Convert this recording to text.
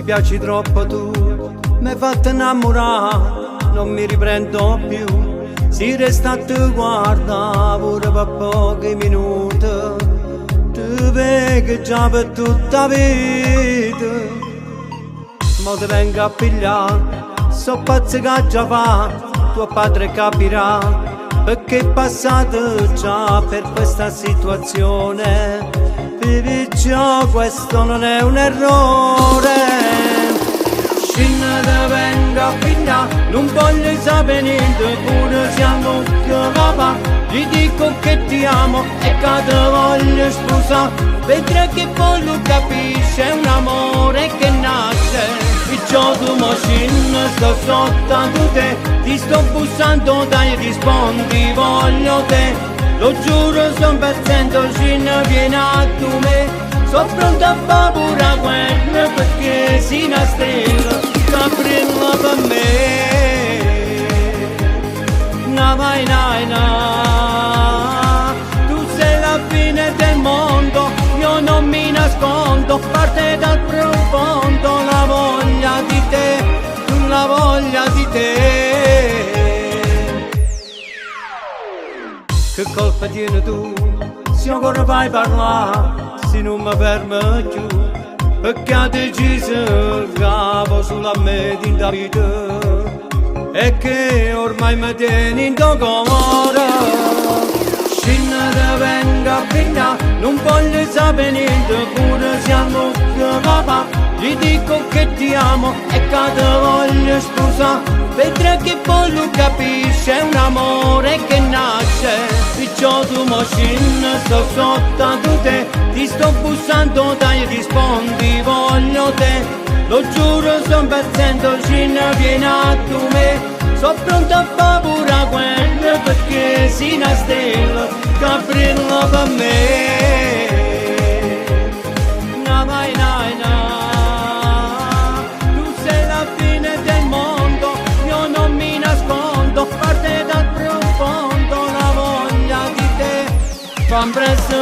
piaci troppo tu, mi hai fatto innamorare, non mi riprendo più. Si resta a te guarda pure per pochi minuti, ti vedo già per tutta la vita. Mo ti vengo a pigliare, so pazzo che già fa, tuo padre capirà, perché è passato già per questa situazione. Vivi già, questo non è un errore. Scinna te vengo a pigliare, non voglio sapere niente, pure siamo che papà. Gli dico che ti amo e che te voglio sposare. Vedrai che poi lo capisce, è un amore che nasce. Perciò tu mo scinna, sto sotto a te, ti sto bussando, dai rispondi, voglio te. Lo giuro, son pezzendo, scinna viene a tu me. Sono pronto a paura guerra perché sei una stella che brilla per me. Na vai na na, tu sei la fine del mondo, io non mi nascondo, parte dal profondo la voglia di te, la voglia di te. Che colpa tieni tu, se ancora vai parlare, se non mi fermo più, perché ha deciso il capo sulla me di vita, e che ormai mi tieni in tuo cuore. Scinna te vengo a pigliare, non voglio sapere niente, pure siamo che papà. Gli dico che ti amo e che te voglio sposare. Vedrai che poi lo capisce, è un amore che nasce. Perciò tu mo scinna, sto sotto a te, ti sto bussando, dai rispondi, voglio te. Lo giuro, son pezzendo, scinna viene a tu me. Sono pronto a paura guerra perché sei una stella che brilla per me. Na vai na na, tu sei la fine del mondo, io non mi nascondo, parte dal profondo la voglia di te. Fan presto